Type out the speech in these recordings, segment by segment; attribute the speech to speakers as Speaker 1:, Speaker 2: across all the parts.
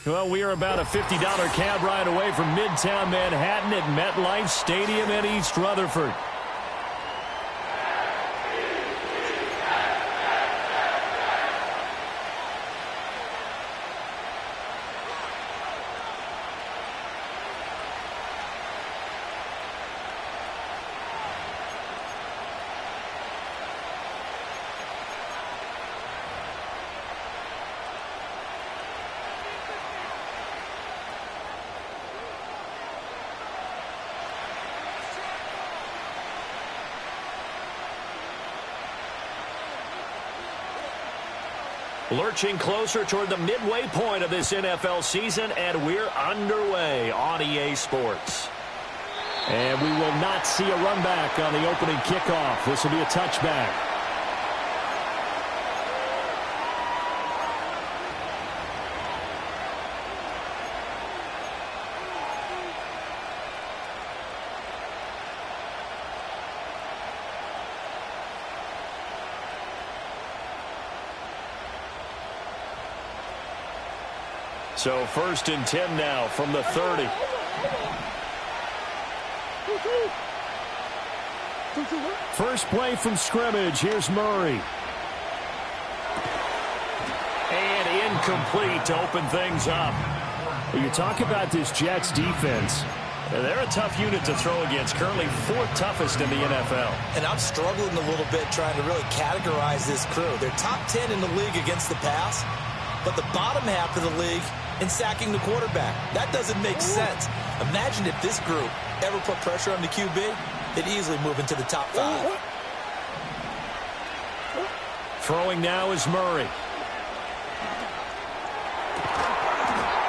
Speaker 1: Well, we are about a $50 cab ride away from Midtown Manhattan at MetLife Stadium in East Rutherford. Lurching closer toward the midway point of this NFL season, and we're underway on EA Sports. And we will not see a run back on the opening kickoff. This will be a touchback. So 1st and 10 now from the 30. First play from scrimmage. Here's Murray. And incomplete to open things up. Well, you talk about this Jets defense. They're a tough unit to throw against. Currently 4th toughest in the NFL.
Speaker 2: And I'm struggling a little bit trying to really categorize this crew. They're top 10 in the league against the pass, but the bottom half of the league in sacking the quarterback. That doesn't make sense. Imagine if this group ever put pressure on the QB, they'd easily move into the top 5.
Speaker 1: Throwing now is Murray.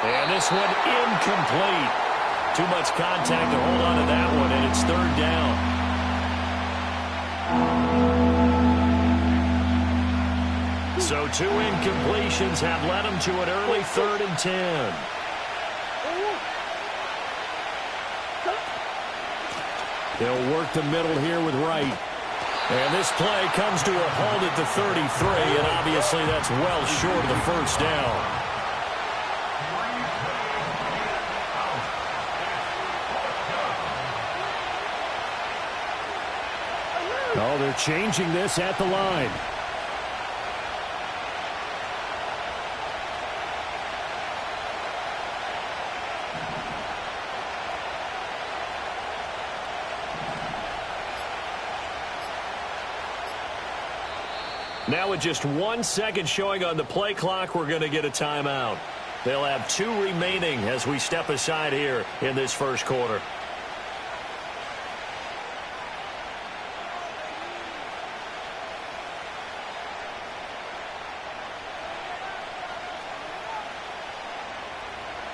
Speaker 1: And this one incomplete. Too much contact to hold on to that one, and it's 3rd down. So 2 incompletions have led him to an early 3rd and 10. They'll work the middle here with Wright. And this play comes to a halt at the 33, and obviously that's well short of the 1st down. Oh, they're changing this at the line. Now with just 1 second showing on the play clock, we're going to get a timeout. They'll have 2 remaining as we step aside here in this 1st quarter.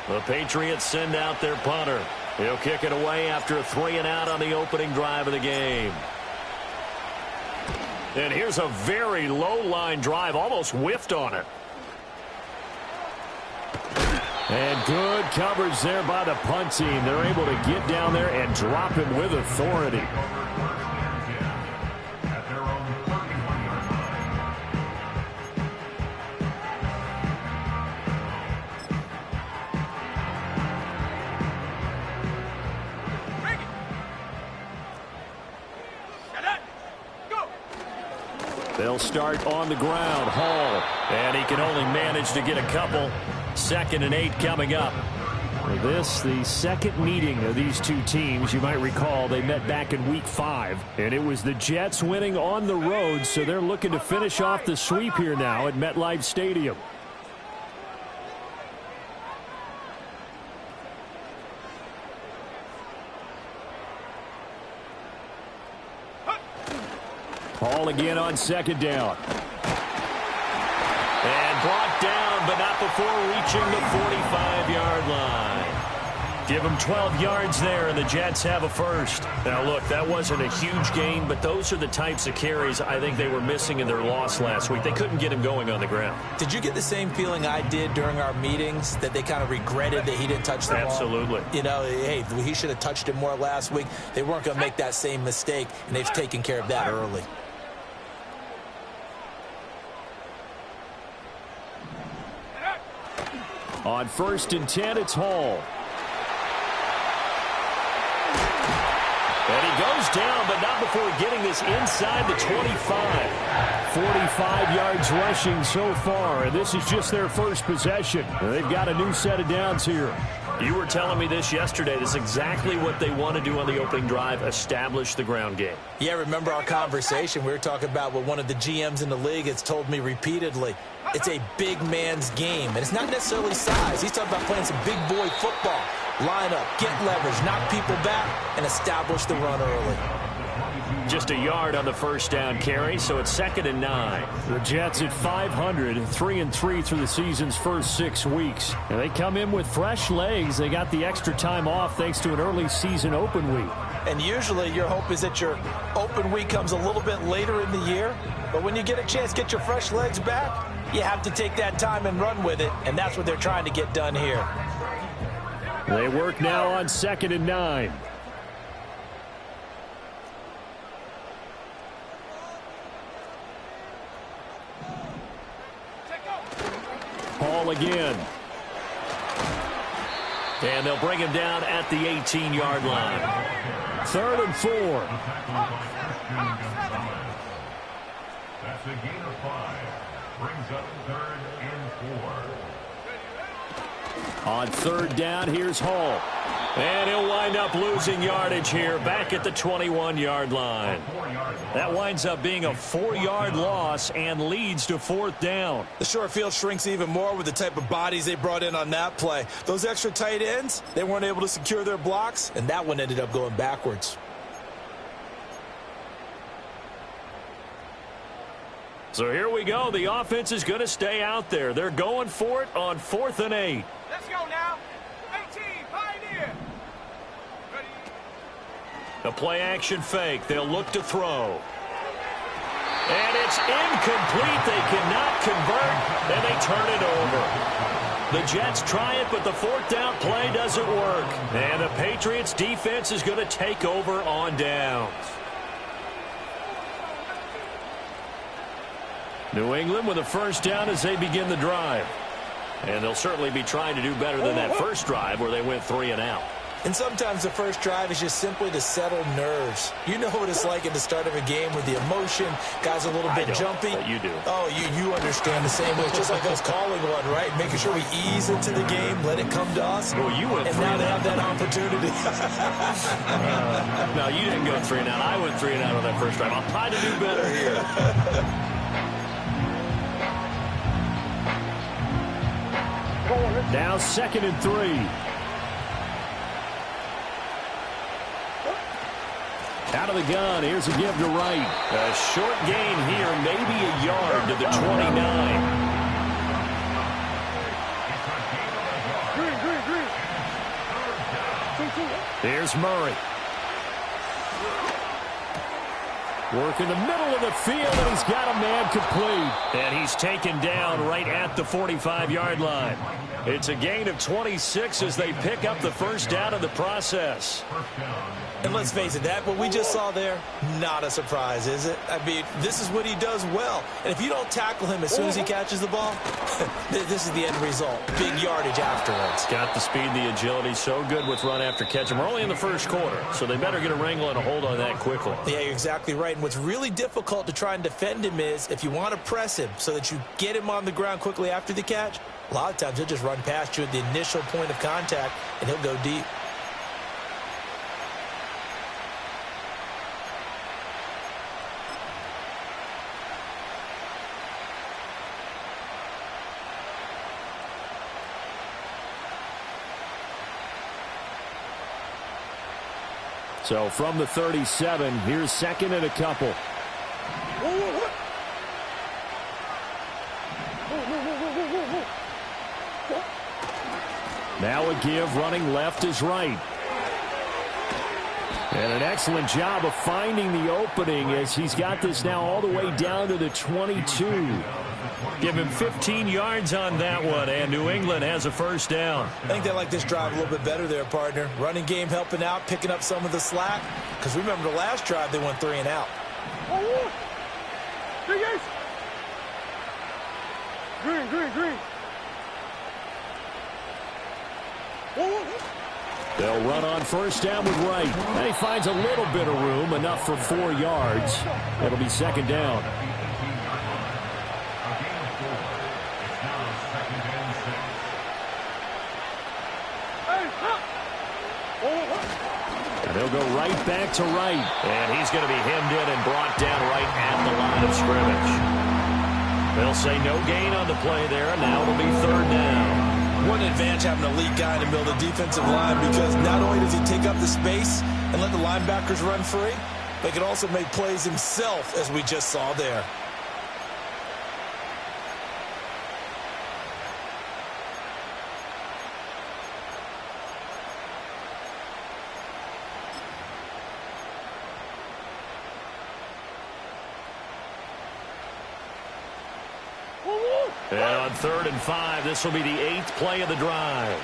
Speaker 1: The Patriots send out their punter. He'll kick it away after a 3-and-out on the opening drive of the game. And here's a very low-line drive, almost whiffed on it. And good coverage there by the punt team. They're able to get down there and drop him with authority. They'll start on the ground. Hall. And he can only manage to get a couple. 2nd and 8 coming up. This, the second meeting of these two teams. You might recall they met back in Week 5. And it was the Jets winning on the road, so they're looking to finish off the sweep here now at MetLife Stadium. Hall again on 2nd down. And brought down, but not before reaching the 45-yard line. Give them 12 yards there, and the Jets have a first. Now, look, that wasn't a huge gain, but those are the types of carries I think they were missing in their loss last week. They couldn't get him going on the ground.
Speaker 2: Did you get the same feeling I did during our meetings, that they kind of regretted that he didn't touch the ball?
Speaker 1: Absolutely.
Speaker 2: You know, hey, he should have touched it more last week. They weren't going to make that same mistake, and they've taken care of that early.
Speaker 1: On 1st and 10, it's Hall. And he goes down, but not before getting this inside the 25. 45 yards rushing so far, and this is just their first possession. They've got a new set of downs here.
Speaker 3: You were telling me this yesterday. This is exactly what they want to do on the opening drive, establish the ground game.
Speaker 2: Yeah, remember our conversation? We were talking about what one of the GMs in the league has told me repeatedly. It's a big man's game, and it's not necessarily size. He's talking about playing some big boy football. Line up, get leverage, knock people back, and establish the run early.
Speaker 1: Just a yard on the first down carry, so it's 2nd and 9. The Jets at 500, 3-3 through the season's first 6 weeks. And they come in with fresh legs. They got the extra time off thanks to an early season open week.
Speaker 2: And usually your hope is that your open week comes a little bit later in the year. But when you get a chance to get your fresh legs back, you have to take that time and run with it. And that's what they're trying to get done here.
Speaker 1: They work now on 2nd and 9. Hall again.
Speaker 3: And they'll bring him down at the 18-yard line.
Speaker 1: 3rd and 4.
Speaker 4: That's a gain of 5. Brings up 3rd and 4.
Speaker 1: On 3rd down, here's Hall.
Speaker 3: And he'll wind up losing yardage here back at the 21-yard line. That winds up being a 4-yard loss and leads to 4th down.
Speaker 2: The short field shrinks even more with the type of bodies they brought in on that play. Those extra tight ends, they weren't able to secure their blocks, and that one ended up going backwards.
Speaker 3: So here we go. The offense is going to stay out there. They're going for it on 4th and 8.
Speaker 5: Let's go now. 18, Pioneer. Ready?
Speaker 3: The play action fake. They'll look to throw. And it's incomplete. They cannot convert, and they turn it over. The Jets try it, but the 4th down play doesn't work. And the Patriots defense is going to take over on downs.
Speaker 1: New England with a 1st down as they begin the drive.
Speaker 3: And they'll certainly be trying to do better than that first drive where they went 3 and out.
Speaker 2: And sometimes the first drive is just simply to settle nerves. You know what it's like at the start of a game with the emotion. Guys are a little bit jumpy.
Speaker 3: But you do.
Speaker 2: Oh, you understand the same way. It's just like us calling one, right? Making sure we ease into the game, let it come to us.
Speaker 3: Well, you went
Speaker 2: and
Speaker 3: 3
Speaker 2: now
Speaker 3: and
Speaker 2: they
Speaker 3: out.
Speaker 2: have that opportunity.
Speaker 3: No, you didn't go 3 and out. I went 3 and out on that first drive. I'll try to do better here.
Speaker 1: Now 2nd and 3. Out of the gun, here's a give to Wright.
Speaker 3: A short gain here, maybe a yard to the 29.
Speaker 1: Here's Murray. Work in the middle of the field, and he's got a man complete.
Speaker 3: And he's taken down right at the 45-yard line. It's a gain of 26 as they pick up the 1st down in the process.
Speaker 2: And let's face it, that what we just saw there, not a surprise, is it? I mean, this is what he does well. And if you don't tackle him as soon as he catches the ball, this is the end result. Big yardage afterwards.
Speaker 3: Got the speed, the agility, so good with run after catch. And we're only in the 1st quarter, so they better get a wrangle and a hold on that quickly.
Speaker 2: Yeah, you're exactly right. And what's really difficult to try and defend him is if you want to press him so that you get him on the ground quickly after the catch, a lot of times he'll just run past you at the initial point of contact, and he'll go deep.
Speaker 1: So from the 37, here's 2nd and a couple. Now a give, running left is Wright. And an excellent job of finding the opening as he's got this now all the way down to the 22.
Speaker 3: Give him 15 yards on that one, and New England has a 1st down.
Speaker 2: I think they like this drive a little bit better there, partner. Running game helping out, picking up some of the slack. Because remember the last drive, they went 3 and out.
Speaker 5: Green.
Speaker 1: They'll run on first down with Wright. And he finds a little bit of room, enough for 4 yards. It'll be second down. And they'll go right back to Wright.
Speaker 3: And he's going to be hemmed in and brought down right at the line of scrimmage. They'll say no gain on the play there. Now it'll be third down.
Speaker 2: What an advantage having an elite guy in the middle of the defensive line, because not only does he take up the space and let the linebackers run free, but he can also make plays himself, as we just saw there.
Speaker 3: And on 3rd and 5, this will be the 8th play of the drive.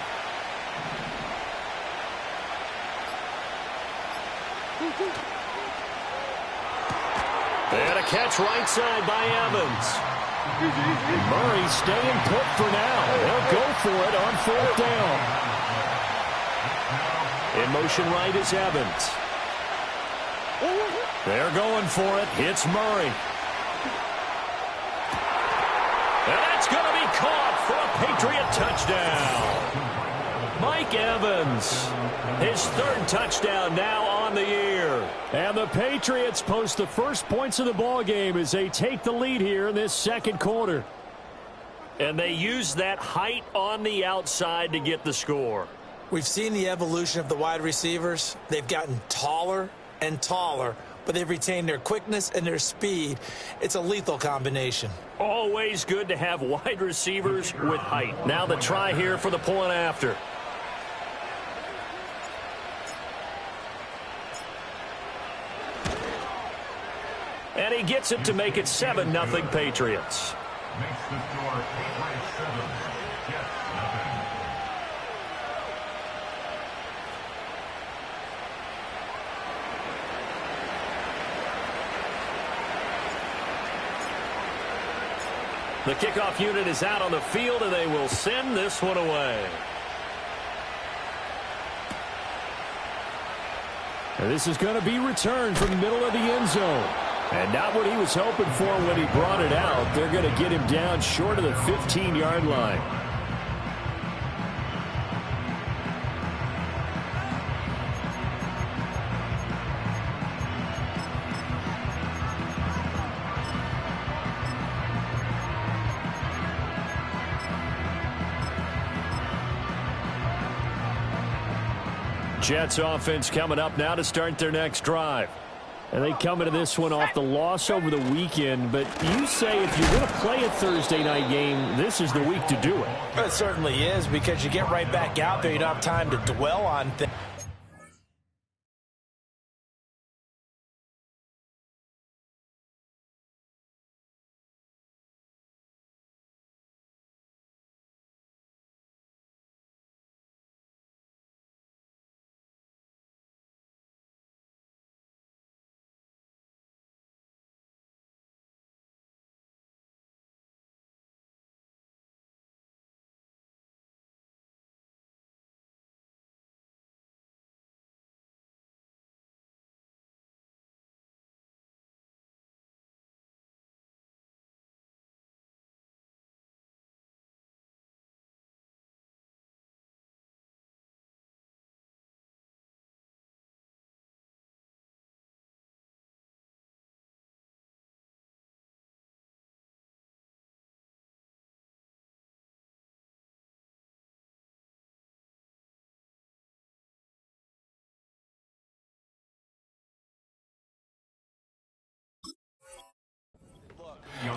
Speaker 3: And a catch right side by Evans.
Speaker 1: Murray staying put for now. They'll go for it on 4th down.
Speaker 3: In motion right is Evans.
Speaker 1: They're going for it. It's Murray.
Speaker 3: And that's going to be caught for a Patriot touchdown. Mike Evans, his 3rd touchdown now on the year.
Speaker 1: And the Patriots post the first points of the ball game as they take the lead here in this second quarter.
Speaker 3: And they use that height on the outside to get the score.
Speaker 2: We've seen the evolution of the wide receivers. They've gotten taller and taller, but they've retained their quickness and their speed. It's a lethal combination.
Speaker 3: Always good to have wide receivers with height. Now the try here for the point after. And he gets it to make it 7-0 Patriots.
Speaker 4: Makes the score Patriots 7, Jets nothing.
Speaker 3: The kickoff unit is out on the field, and they will send this one away.
Speaker 1: And this is going to be returned from the middle of the end zone. And not what he was hoping for when he brought it out. They're going to get him down short of the 15-yard line. Jets offense coming up now to start their next drive. And they come into this one off the loss over the weekend. But you say if you're going to play a Thursday night game, this is the week to do it.
Speaker 2: It certainly is, because you get right back out there. You don't have time to dwell on things.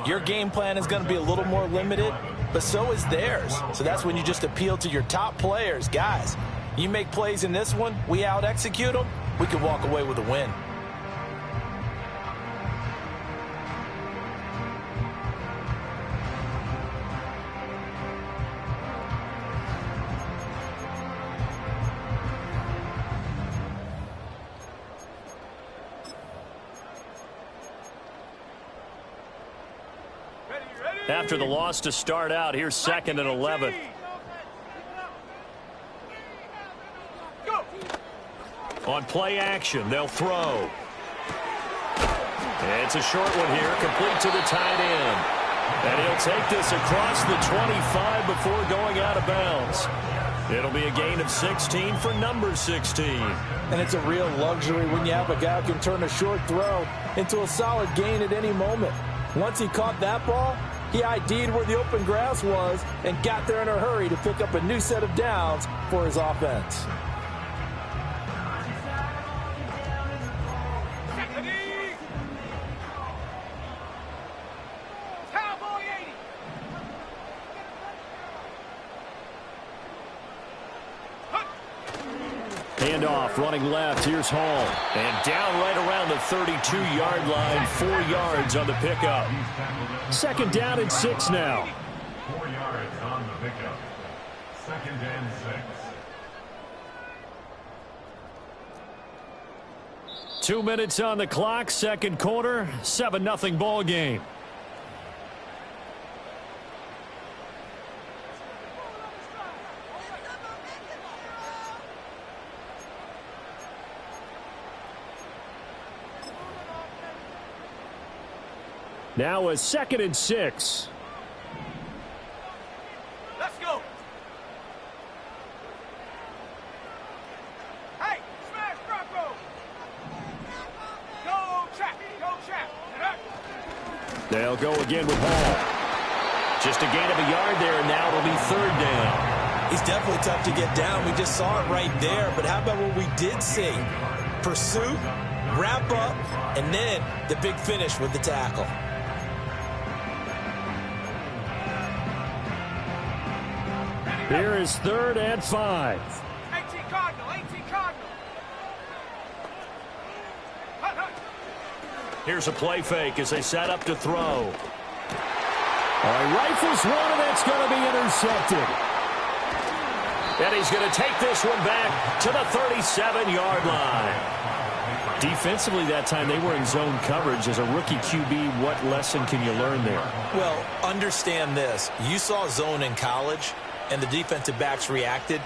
Speaker 2: Your game plan is going to be a little more limited, but so is theirs. So that's when you just appeal to your top players. Guys, you make plays in this one, we out-execute them, we can walk away with a win.
Speaker 3: After the loss to start out, here's 2nd and 11. On play action, they'll throw. It's a short one here, complete to the tight end. And he'll take this across the 25 before going out of bounds. It'll be a gain of 16 for number 16.
Speaker 2: And it's a real luxury when you have a guy who can turn a short throw into a solid gain at any moment. Once he caught that ball, he ID'd where the open grass was and got there in a hurry to pick up a new set of downs for his offense.
Speaker 1: Handoff, running left. Here's Hall.
Speaker 3: And down right around the 32-yard line, 4 yards on the pickup.
Speaker 1: Second down and 6 now.
Speaker 4: 4 yards on the pickup. Second and 6.
Speaker 1: 2 minutes on the clock, second quarter, 7-0 ball game. Now a second and 6.
Speaker 5: Let's go. Hey, smash Bronco. Go trap. Go trap.
Speaker 1: They'll go again with Hall.
Speaker 3: Just a gain of a yard there, and now it'll be third down.
Speaker 2: He's definitely tough to get down. We just saw it right there. But how about what we did see? Pursuit, wrap up, and then the big finish with the tackle.
Speaker 1: Here is third and 5.
Speaker 5: 18 Cardinal. 18 Cardinal. Hut, hut.
Speaker 3: Here's a play fake as they set up to throw.
Speaker 1: All right, rifles one, and that's going to be intercepted.
Speaker 3: And he's going to take this one back to the 37-yard line.
Speaker 1: Defensively that time, they were in zone coverage. As a rookie QB, what lesson can you learn there?
Speaker 2: Well, understand this. You saw zone in college, and the defensive backs reacted,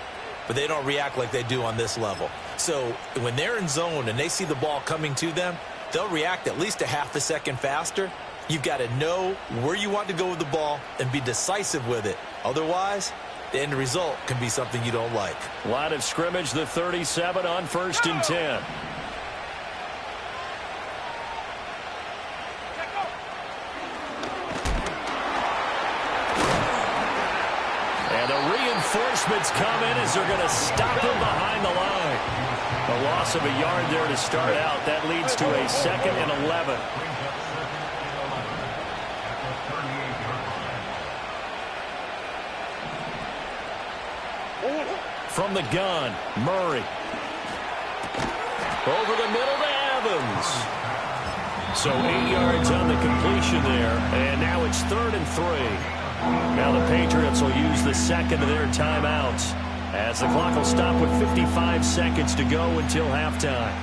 Speaker 2: but they don't react like they do on this level. So when they're in zone and they see the ball coming to them, they'll react at least a half a second faster. You've got to know where you want to go with the ball and be decisive with it. Otherwise, the end result can be something you don't like.
Speaker 3: Line of scrimmage, the 37 on 1st and 10. And the reinforcements come in as they're going to stop him behind the line. A loss of a yard there to start out. That leads to a 2nd and 11. From the gun, Murray. Over the middle to Evans. So 8 yards on the completion there. And now it's 3rd and 3. Now the Patriots will use the second of their timeouts as the clock will stop with 55 seconds to go until halftime.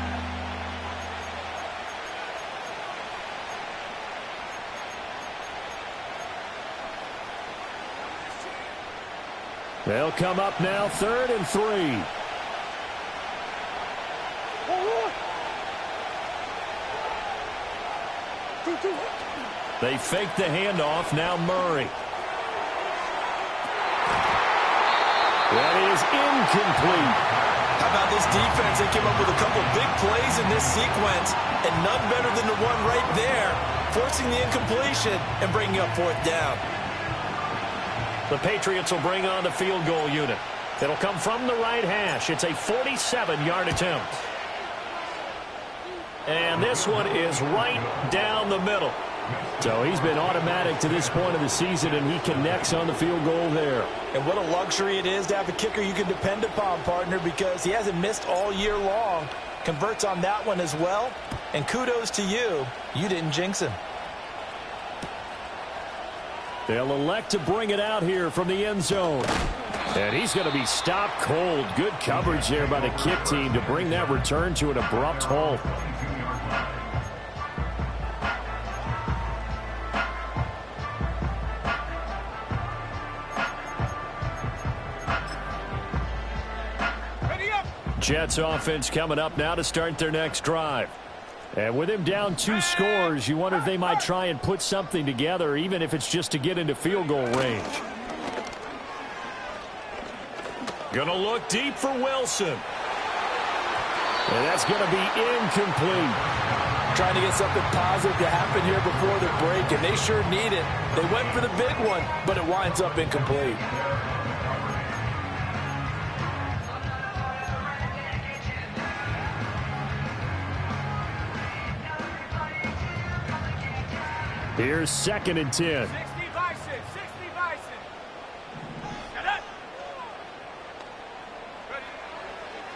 Speaker 1: They'll come up now, 3rd and 3. They fake the handoff. Now Murray. That is incomplete.
Speaker 2: How about this defense? They came up with a couple big plays in this sequence, and none better than the one right there, forcing the incompletion and bringing up 4th down.
Speaker 3: The Patriots will bring on the field goal unit. It'll come from the right hash. It's a 47-yard attempt. And this one is right down the middle.
Speaker 1: So he's been automatic to this point of the season, and he connects on the field goal there.
Speaker 2: And what a luxury it is to have a kicker you can depend upon, partner, because he hasn't missed all year long. Converts on that one as well. And kudos to you. You didn't jinx him.
Speaker 1: They'll elect to bring it out here from the end zone. And he's going to be stopped cold. Good coverage there by the kick team to bring that return to an abrupt halt.
Speaker 5: Ready up.
Speaker 1: Jets offense coming up now to start their next drive. And with him down 2 scores, you wonder if they might try and put something together, even if it's just to get into field goal range.
Speaker 3: Gonna look deep for Wilson.
Speaker 1: And that's going to be incomplete.
Speaker 2: Trying to get something positive to happen here before the break, and they sure need it. They went for the big one, but it winds up incomplete.
Speaker 1: Here's 2nd and 10.
Speaker 5: 60 Bison, 60 Bison. Get it.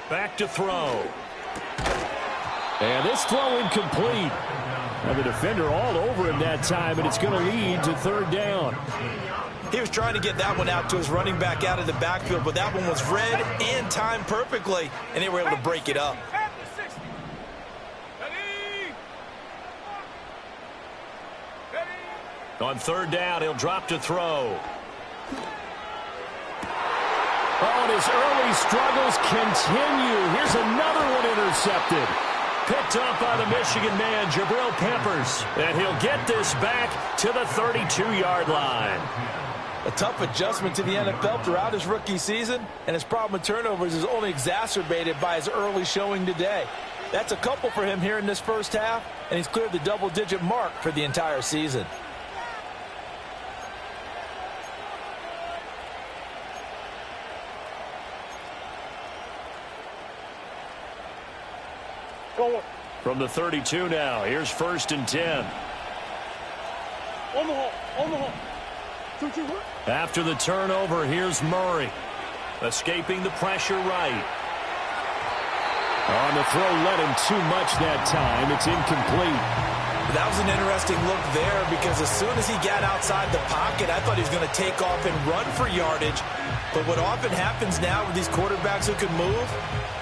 Speaker 3: Back to throw.
Speaker 1: And this throw incomplete. And the defender all over him that time, and it's going to lead to 3rd down.
Speaker 2: He was trying to get that one out to his running back out of the backfield, but that one was read and timed perfectly, and they were able to break it up.
Speaker 5: At the 60. Ready. Ready.
Speaker 3: On 3rd down, he'll drop to throw.
Speaker 1: Oh, and his early struggles continue. Here's another one intercepted.
Speaker 3: Picked up by the Michigan man, Jabril Peppers. And he'll get this back to the 32-yard line.
Speaker 2: A tough adjustment to the NFL throughout his rookie season, and his problem with turnovers is only exacerbated by his early showing today. That's a couple for him here in this first half, and he's cleared the double-digit mark for the entire season.
Speaker 3: From the 32 now, here's 1st and 10. After the turnover, here's Murray. Escaping the pressure right.
Speaker 1: On the throw, let him too much that time. It's incomplete.
Speaker 2: That was an interesting look there because as soon as he got outside the pocket, I thought he was going to take off and run for yardage. But what often happens now with these quarterbacks who can move,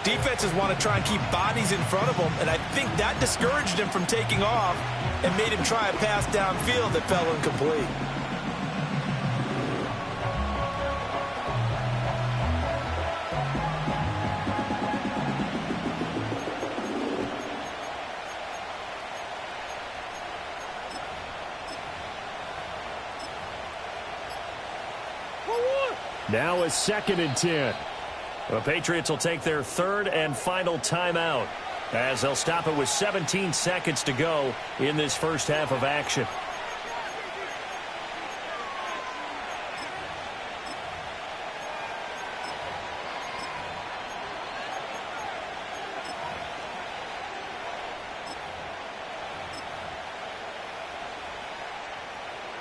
Speaker 2: defenses want to try and keep bodies in front of them, and I think that discouraged him from taking off and made him try a pass downfield that fell incomplete.
Speaker 1: Now a 2nd and 10.
Speaker 3: The Patriots will take their 3rd and final timeout as they'll stop it with 17 seconds to go in this first half of action.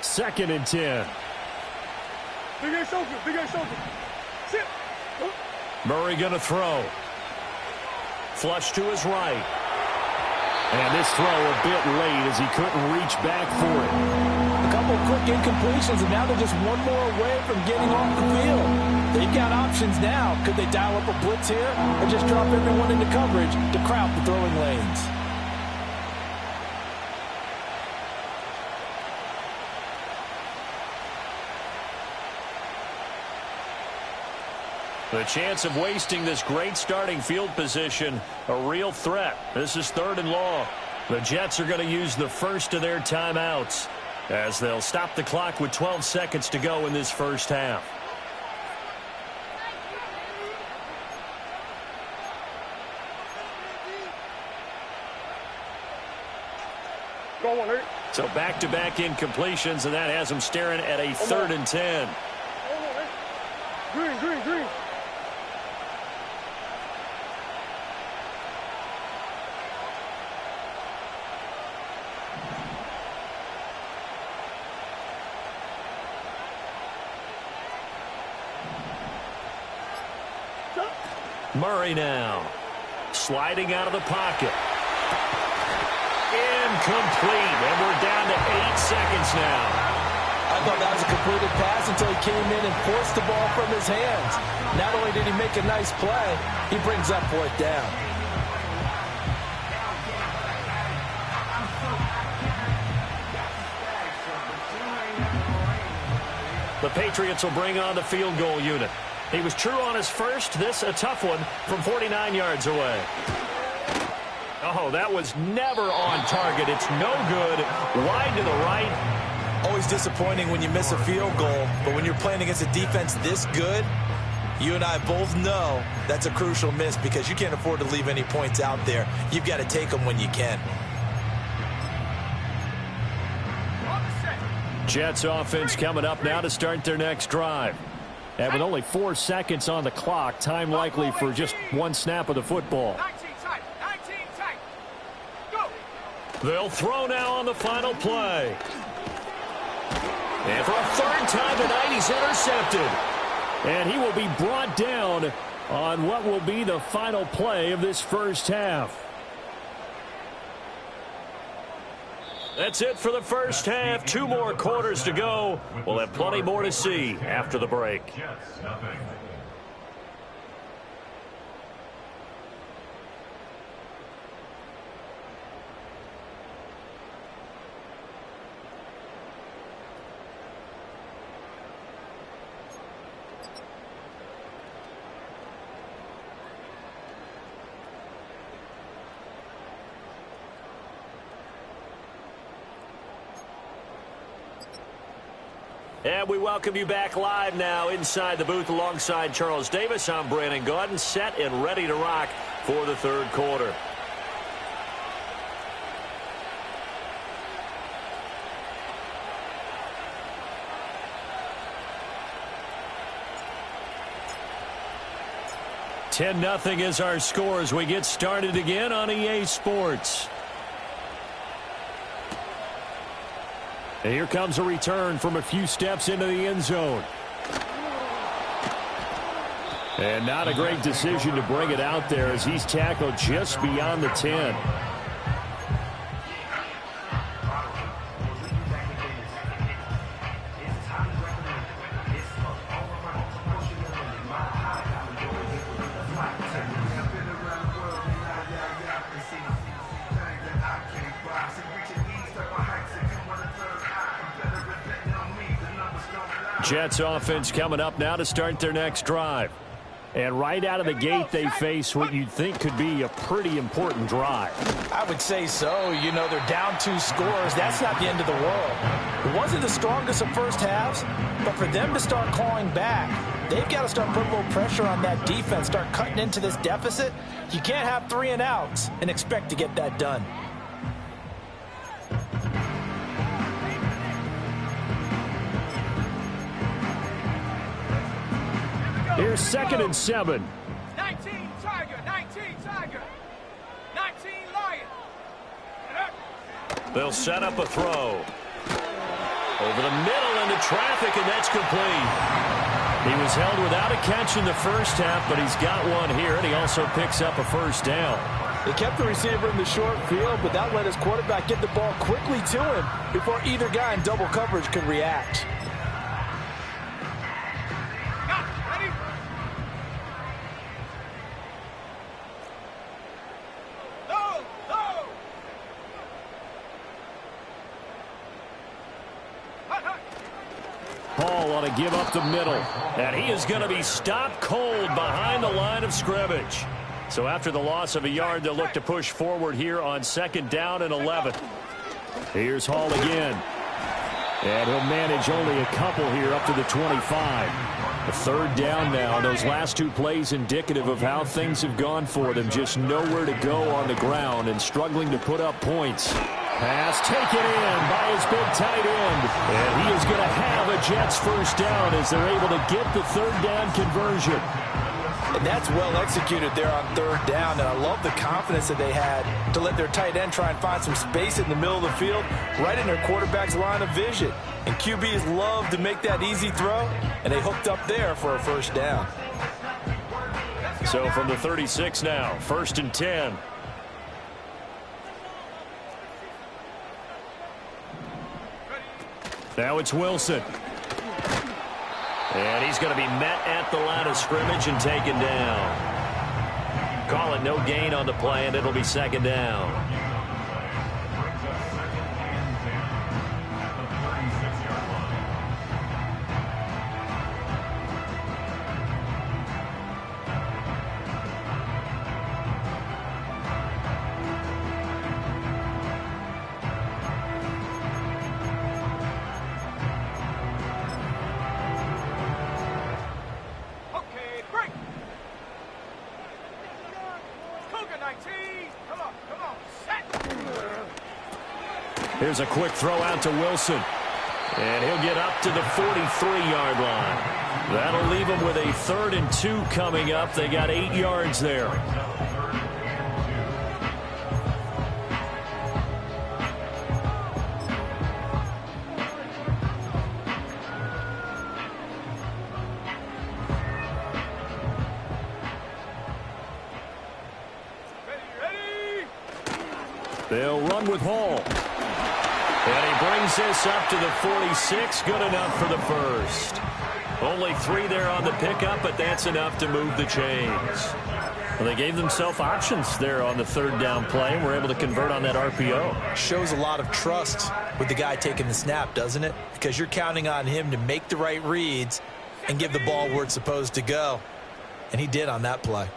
Speaker 1: Second and 10.
Speaker 5: Sit.
Speaker 3: Murray going to throw. Flush to his right.
Speaker 1: And this throw a bit late as he couldn't reach back for it.
Speaker 2: A couple of quick incompletions, and now they're just one more away from getting off the field. They've got options now. Could they dial up a blitz here or just drop everyone into coverage to crowd the throwing lanes?
Speaker 3: The chance of wasting this great starting field position, a real threat. This is 3rd and long. The Jets are going to use the first of their timeouts as they'll stop the clock with 12 seconds to go in this first half. So back-to-back incompletions, and that has them staring at a 3rd and 10.
Speaker 5: Green.
Speaker 3: Murray now. Sliding out of the pocket. Incomplete. And we're down to 8 seconds now.
Speaker 2: I thought that was a completed pass until he came in and forced the ball from his hands. Not only did he make a nice play, he brings up 4th down.
Speaker 3: The Patriots will bring on the field goal unit. He was true on his first. This a tough one from 49 yards away. Oh, that was never on target. It's no good. Wide to the right.
Speaker 2: Always disappointing when you miss a field goal, but when you're playing against a defense this good, you and I both know that's a crucial miss because you can't afford to leave any points out there. You've got to take them when you can.
Speaker 1: Jets offense coming up now to start their next drive. And with only 4 seconds on the clock, time likely for just one snap of the football.
Speaker 5: 19 tight. Go.
Speaker 3: They'll throw now on the final play. And for a third time tonight, he's intercepted.
Speaker 1: And he will be brought down on what will be the final play of this first half.
Speaker 3: That's it for the first half. 2 more quarters to go. We'll have plenty more to see after the break.
Speaker 4: Jets, nothing.
Speaker 3: And we welcome you back live now inside the booth alongside Charles Davis. I'm Brandon Gaudin, set and ready to rock for the third quarter.
Speaker 1: $10-0 is our score as we get started again on EA Sports. And here comes a return from a few steps into the end zone. And not a great decision to bring it out there as he's tackled just beyond the 10. Jets offense coming up now to start their next drive. And right out of the gate, they face what you'd think could be a pretty important drive.
Speaker 2: I would say so. You know, they're down 2 scores. That's not the end of the world. It wasn't the strongest of first halves, but for them to start clawing back, they've got to start putting a little pressure on that defense, start cutting into this deficit. You can't have 3 and outs and expect to get that done.
Speaker 1: Here's 2nd and 7.
Speaker 5: 19 Tiger. 19 Lion.
Speaker 3: They'll set up a throw. Over the middle into traffic, and that's complete.
Speaker 1: He was held without a catch in the first half, but he's got one here, and he also picks up a first down.
Speaker 2: They kept the receiver in the short field, but that let his quarterback get the ball quickly to him before either guy in double coverage could react.
Speaker 1: Paul ought to give up the middle.
Speaker 3: And he is going to be stopped cold behind the line of scrimmage.
Speaker 1: So after the loss of a yard, they'll look to push forward here on 2nd down and 11. Here's Hall again. And he'll manage only a couple here up to the 25. The 3rd down now. Those last 2 plays indicative of how things have gone for them. Just nowhere to go on the ground and struggling to put up points. Pass taken in by his big tight end. And he is going to have a Jets first down as they're able to get the 3rd down conversion.
Speaker 2: And that's well executed there on 3rd down. And I love the confidence that they had to let their tight end try and find some space in the middle of the field, right in their quarterback's line of vision. And QBs love to make that easy throw, and they hooked up there for a first down.
Speaker 3: So from the 36 now, 1st and 10.
Speaker 1: Now it's Wilson.
Speaker 3: And he's going to be met at the line of scrimmage and taken down. Call it no gain on the play, and it'll be 2nd down.
Speaker 1: Here's a quick throw out to Wilson. And he'll get up to the 43-yard line. That'll leave them with a 3rd and 2 coming up. They got 8 yards there. They'll run with Hall. And he brings this up to the 46. Good enough for the first. Only 3 there on the pickup, but that's enough to move the chains. Well, they gave themselves options there on the 3rd down play and were able to convert on that RPO.
Speaker 2: Shows a lot of trust with the guy taking the snap, doesn't it? Because you're counting on him to make the right reads and give the ball where it's supposed to go. And he did on that play.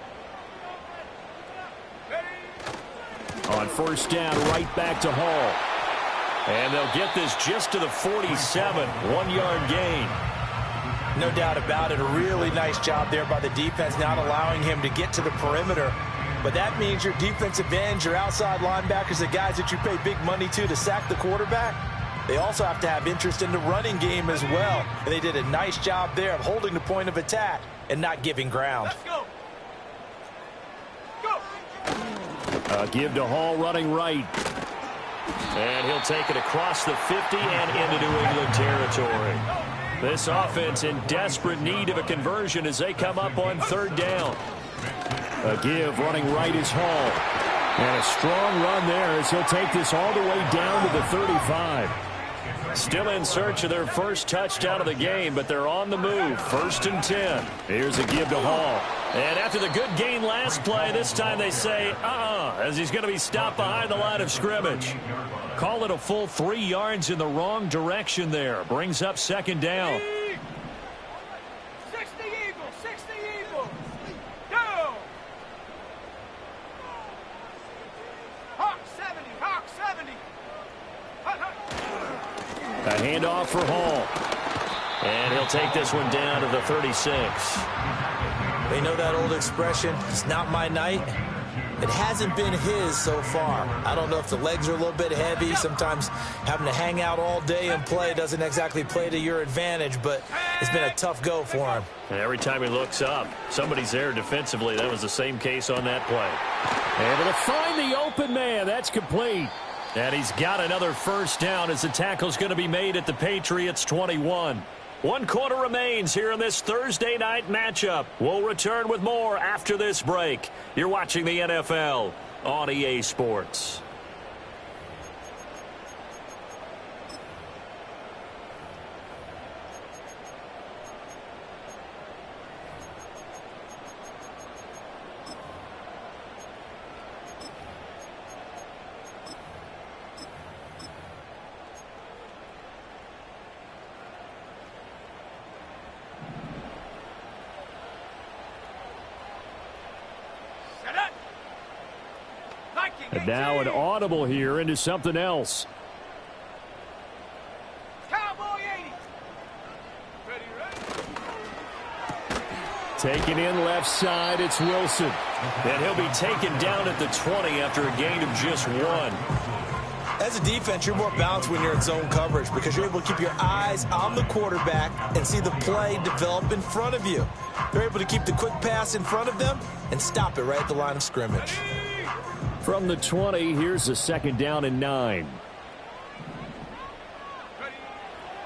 Speaker 1: On 1st down, right back to Hall. And they'll get this just to the 47, 1-yard gain.
Speaker 2: No doubt about it. A really nice job there by the defense, not allowing him to get to the perimeter. But that means your defensive ends, your outside linebackers, the guys that you pay big money to sack the quarterback, they also have to have interest in the running game as well. And they did a nice job there of holding the point of attack and not giving ground.
Speaker 5: Let's go. Go.
Speaker 1: Give to Hall running right. And he'll take it across the 50 and into New England territory. This offense in desperate need of a conversion as they come up on 3rd down. A give running right is Hall. And a strong run there as he'll take this all the way down to the 35. Still in search of their first touchdown of the game, but they're on the move. 1st and 10. Here's a give to Hall. And after the good gain last play, this time they say, as he's going to be stopped behind the line of scrimmage. Call it a full 3 yards in the wrong direction there. Brings up 2nd down.
Speaker 5: 60 Eagles, 60 Eagles. Go. Hawk 70, Hawk 70. Hut, hut.
Speaker 1: A handoff for Hall. And he'll take this one down to the 36.
Speaker 2: They know that old expression, it's not my night. It hasn't been his so far. I don't know if the legs are a little bit heavy. Sometimes having to hang out all day and play doesn't exactly play to your advantage, but it's been a tough go for him.
Speaker 1: And every time he looks up, somebody's there defensively. That was the same case on that play. Able to find the open man. That's complete. And he's got another 1st down as the tackle's going to be made at the Patriots 21. 1 quarter remains here in this Thursday night matchup. We'll return with more after this break. You're watching the NFL on EA Sports. And now an audible here into something else.
Speaker 5: Cowboy 80. Ready.
Speaker 1: Taken in left side, it's Wilson. And he'll be taken down at the 20 after a gain of just 1.
Speaker 2: As a defense, you're more balanced when you're in zone coverage because you're able to keep your eyes on the quarterback and see the play develop in front of you. They're able to keep the quick pass in front of them and stop it right at the line of scrimmage.
Speaker 1: From the 20, here's a 2nd down and 9.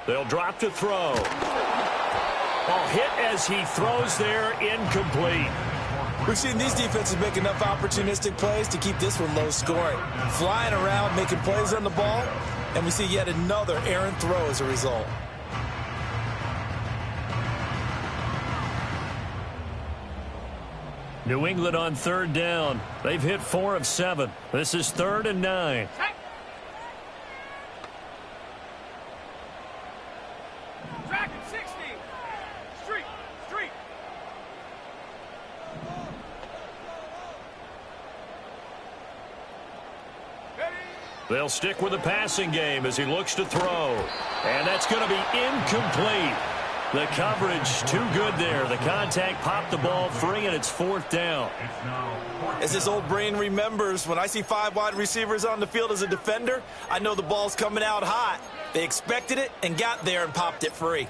Speaker 1: They'll drop to throw. Ball hit as he throws there, incomplete.
Speaker 2: We've seen these defenses make enough opportunistic plays to keep this one low scoring. Flying around, making plays on the ball, and we see yet another errant throw as a result.
Speaker 1: New England on 3rd down. They've hit 4 of 7. This is 3rd and 9.
Speaker 5: Track at 60. Street. Ready.
Speaker 1: They'll stick with the passing game as he looks to throw. And that's going to be incomplete.
Speaker 3: The coverage too good there. The contact popped the ball free, and it's 4th down.
Speaker 2: As his old brain remembers, when I see 5 wide receivers on the field as a defender, I know the ball's coming out hot. They expected it and got there and popped it free.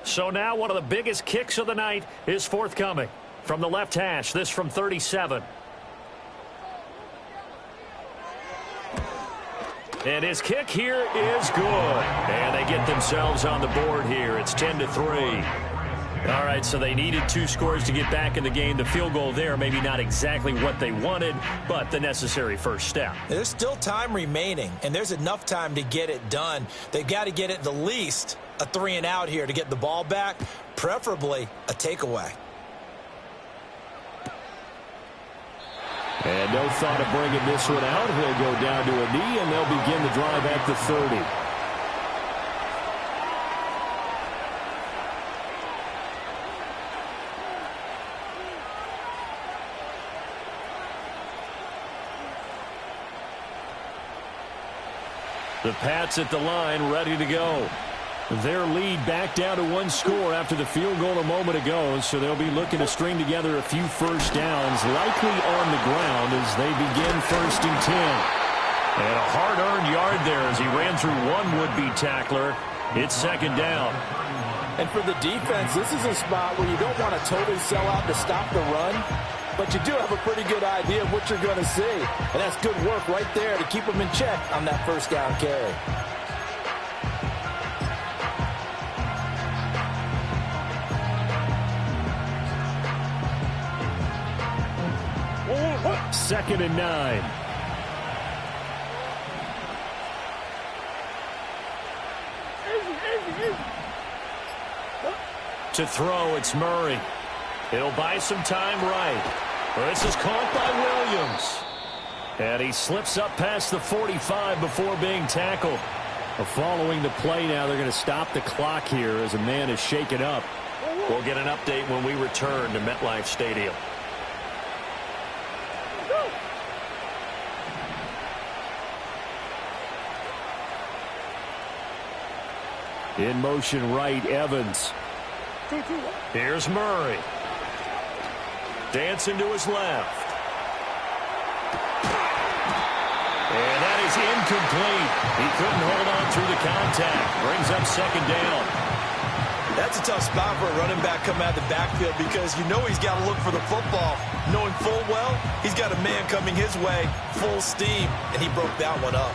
Speaker 1: So now one of the biggest kicks of the night is forthcoming. From the left hash, this from 37. And his kick here is good. And they get themselves on the board here. It's 10-3. All right, so they needed 2 scores to get back in the game. The field goal there, maybe not exactly what they wanted, but the necessary first step.
Speaker 2: There's still time remaining, and there's enough time to get it done. They've got to get at the least a 3-and-out here to get the ball back, preferably a takeaway.
Speaker 1: And no thought of bringing this one out. He'll go down to a knee, and they'll begin the drive at the 30. The Pats at the line, ready to go. Their lead back down to 1 score after the field goal a moment ago, so they'll be looking to string together a few first downs, likely on the ground as they begin 1st and 10. And a hard-earned yard there as he ran through one would-be tackler. It's 2nd down.
Speaker 6: And for the defense, this is a spot where you don't want to totally sell out to stop the run, but you do have a pretty good idea of what you're going to see. And that's good work right there to keep them in check on that 1st down carry.
Speaker 1: Second and 9. To throw, it's Murray. He'll buy some time right. This is caught by Williams. And he slips up past the 45 before being tackled. Following the play now, they're going to stop the clock here as a man is shaken up.
Speaker 3: We'll get an update when we return to MetLife Stadium.
Speaker 1: In motion right, Evans.
Speaker 3: Here's Murray. Dancing to his left. And that is incomplete. He couldn't hold on through the contact. Brings up 2nd down.
Speaker 2: That's a tough spot for a running back coming out of the backfield because you know he's got to look for the football, knowing full well he's got a man coming his way full steam, and he broke that one up.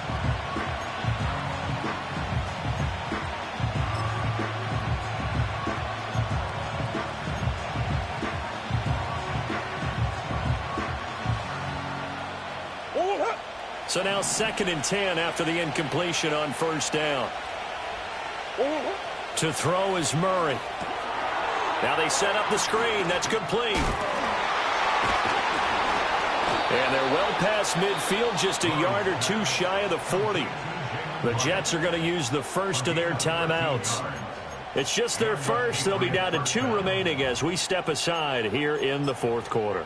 Speaker 3: So now 2nd and 10 after the incompletion on 1st down.
Speaker 1: To throw is Murray.
Speaker 3: Now they set up the screen. That's complete. And they're well past midfield, just a yard or 2 shy of the 40. The Jets are going to use the first of their timeouts. It's just their first. They'll be down to 2 remaining as we step aside here in the 4th quarter.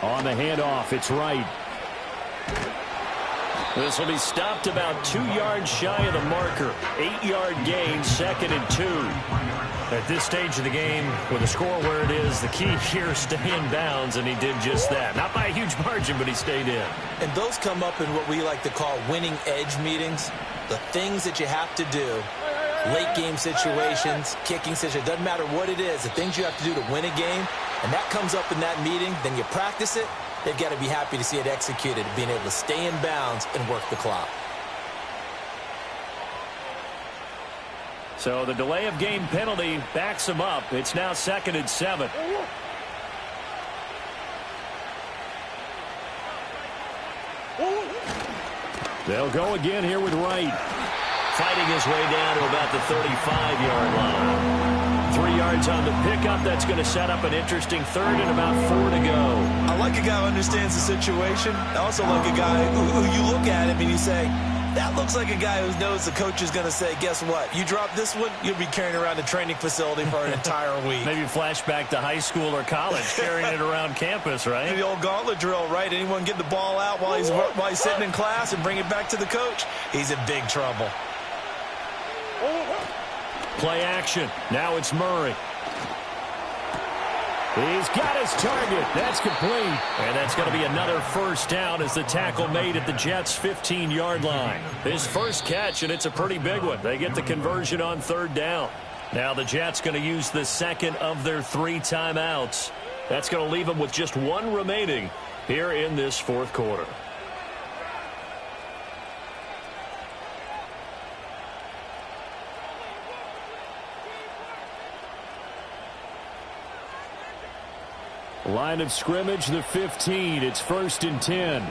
Speaker 1: On the handoff, it's right.
Speaker 3: This will be stopped about 2 yards shy of the marker. 8-yard gain, 2nd and 2.
Speaker 1: At this stage of the game, with the score where it is, the key here is stay in bounds, and he did just that. Not by a huge margin, but he stayed in.
Speaker 2: And those come up in what we like to call winning edge meetings. The things that you have to do. Late game situations, kicking situations, doesn't matter what it is, the things you have to do to win a game, and that comes up in that meeting, then you practice it, they've got to be happy to see it executed, being able to stay in bounds and work the clock.
Speaker 1: So the delay of game penalty backs him up. It's now 2nd and 7. They'll go again here with Wright.
Speaker 3: Fighting his way down to about the 35-yard line.
Speaker 1: 3 yards on the pickup. That's going to set up an interesting third and about 4 to go.
Speaker 2: I like a guy who understands the situation. I also like a guy who you look at him and you say, that looks like a guy who knows the coach is going to say, guess what? You drop this one, you'll be carrying around the training facility for an entire week.
Speaker 1: Maybe flashback to high school or college, carrying it around campus, right?
Speaker 2: The old gauntlet drill, right? Anyone get the ball out while he's sitting in class and bring it back to the coach? He's in big trouble.
Speaker 1: Play action. Now it's Murray. He's got his target. That's complete. And that's going to be another first down as the tackle made at the Jets' 15-yard line. His first catch, and it's a pretty big one. They get the conversion on third down. Now the Jets going to use the second of their 3 timeouts. That's going to leave them with just 1 remaining here in this fourth quarter. Line of scrimmage, the 15. It's 1st and 10.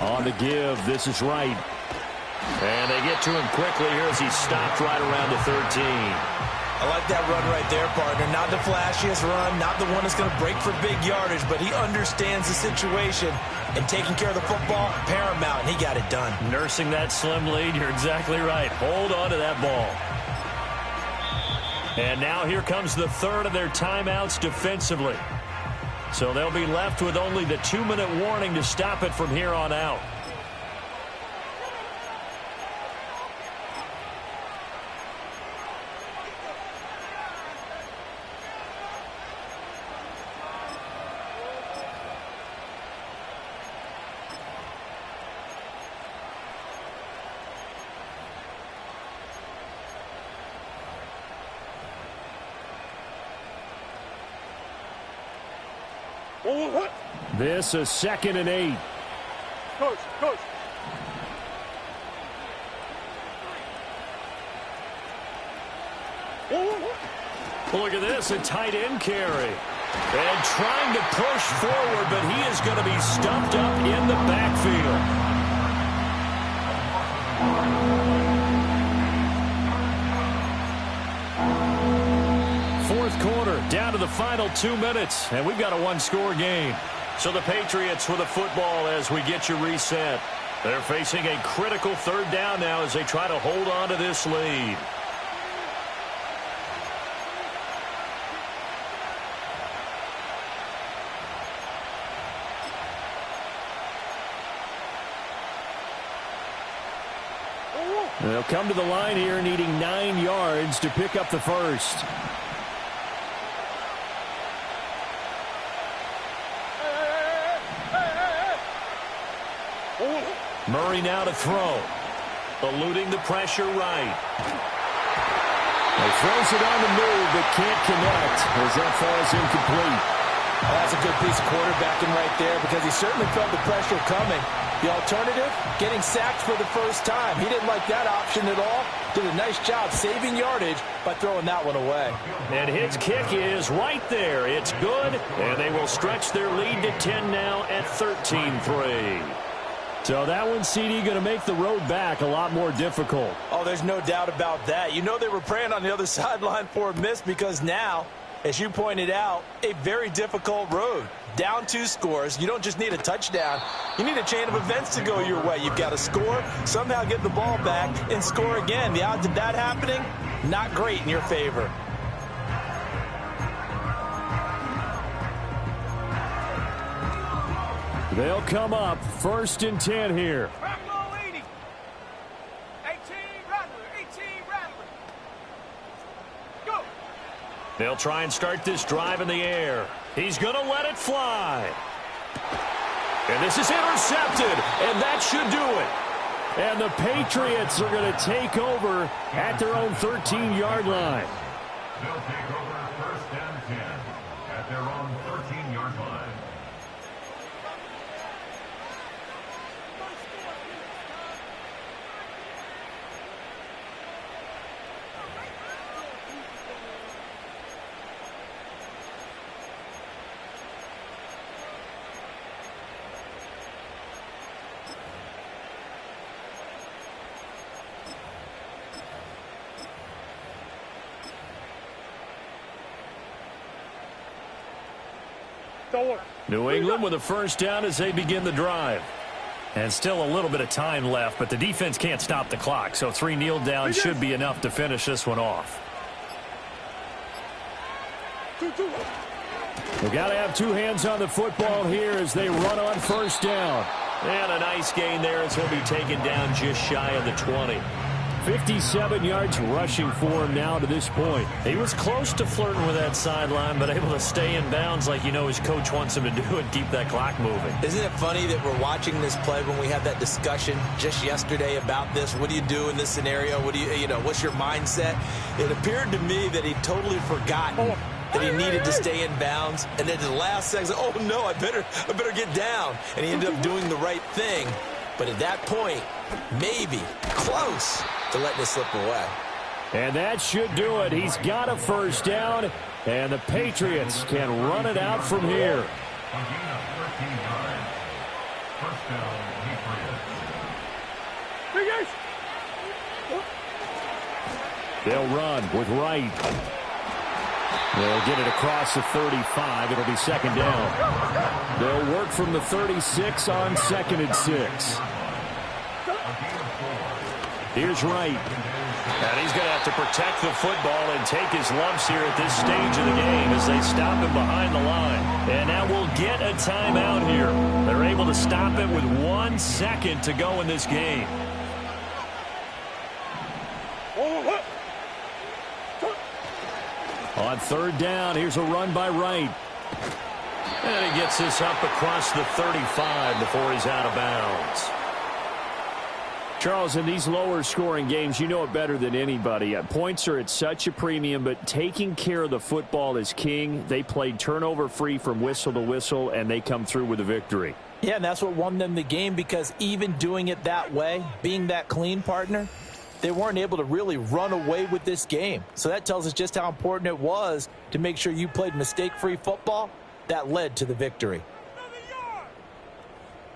Speaker 1: On the give, this is Wright. And they get to him quickly here as he stopped right around the 13.
Speaker 2: I like that run right there, partner. Not the flashiest run, not the one that's going to break for big yardage, but he understands the situation, and taking care of the football, paramount, and he got it done.
Speaker 1: Nursing that slim lead, you're exactly right. Hold on to that ball. And now here comes the third of their timeouts defensively. So they'll be left with only the 2-minute warning to stop it from here on out. This is 2nd and 8.
Speaker 5: Coach.
Speaker 1: Look at this, a tight end carry. And trying to push forward, but he is going to be stumped up in the backfield. Fourth quarter, down to the final 2 minutes, and we've got a 1-score game. So the Patriots with the football as we get you reset. They're facing a critical third down now as they try to hold on to this lead. They'll come to the line here needing 9 yards to pick up the first. Murray now to throw. Eluding the pressure right. He throws it on the move but can't connect as that falls incomplete.
Speaker 6: Oh, that's a good piece of quarterbacking right there because he certainly felt the pressure coming. The alternative, getting sacked for the first time. He didn't like that option at all. Did a nice job saving yardage by throwing that one away.
Speaker 1: And his kick is right there. It's good, and they will stretch their lead to 10 now at 13-3. So that one, CD, going to make the road back a lot more difficult.
Speaker 2: Oh, there's no doubt about that. You know they were praying on the other sideline for a miss because now, as you pointed out, a very difficult road. Down 2 scores. You don't just need a touchdown. You need a chain of events to go your way. You've got to score, somehow get the ball back, and score again. The odds of that happening, not great in your favor.
Speaker 1: They'll come up 1st and 10 here.
Speaker 5: Rattler 80. 18 Rattler. Go.
Speaker 1: They'll try and start this drive in the air. He's going to let it fly. And this is intercepted, and that should do it. And the Patriots are going to take over at their own 13-yard line.
Speaker 4: They'll take over 1st and 10 at their own 13-yard line.
Speaker 1: New England with a first down as they begin the drive. And still a little bit of time left, but the defense can't stop the clock, so 3 kneel downs should be enough to finish this one off. We've got to have 2 hands on the football here as they run on first down.
Speaker 3: And a nice gain there as he'll be taken down just shy of the 20.
Speaker 1: 57 yards rushing for him now to this point.
Speaker 3: He was close to flirting with that sideline, but able to stay in bounds like his coach wants him to do and keep that clock moving.
Speaker 2: Isn't it funny that we're watching this play when we had that discussion just yesterday about this? What do you do in this scenario? What do what's your mindset? It appeared to me that he'd totally forgotten that he needed to stay in bounds, and then the last second, oh no, I better get down. And he ended up doing the right thing. But at that point, maybe close to letting it slip away.
Speaker 1: And that should do it. He's got a first down, and the Patriots can run it out from here. They'll run with Wright. They'll get it across the 35. It'll be second down. They'll work from the 36 on 2nd and 6. Here's Wright.
Speaker 3: And he's going to have to protect the football and take his lumps here at this stage of the game as they stop him behind the line. And now we'll get a timeout here. They're able to stop it with 1 second to go in this game.
Speaker 1: On 3rd down, here's a run by Wright.
Speaker 3: And he gets this up across the 35 before he's out of bounds.
Speaker 1: Charles, in these lower-scoring games, you know it better than anybody. Points are at such a premium, but taking care of the football is king. They played turnover-free from whistle to whistle, and they come through with a victory.
Speaker 6: Yeah, and that's what won them the game, because even doing it that way, being that clean, partner, they weren't able to really run away with this game. So that tells us just how important it was to make sure you played mistake-free football. That led to the victory.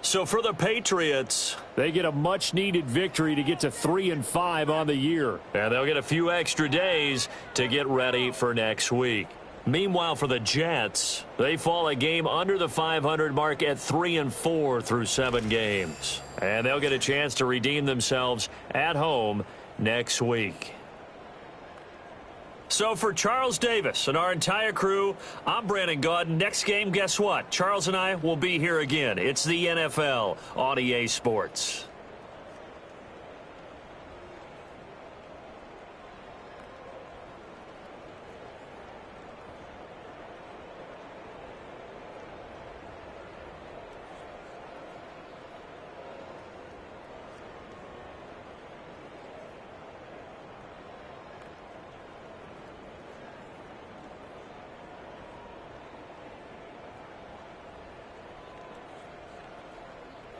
Speaker 3: So for the Patriots,
Speaker 1: they get a much-needed victory to get to 3-5 on the year.
Speaker 3: And they'll get a few extra days to get ready for next week. Meanwhile, for the Jets, they fall a game under the 500 mark at 3-4 through 7 games. And they'll get a chance to redeem themselves at home next week. So for Charles Davis and our entire crew, I'm Brandon Gaudin. Next game, guess what? Charles and I will be here again. It's the NFL on EA Sports.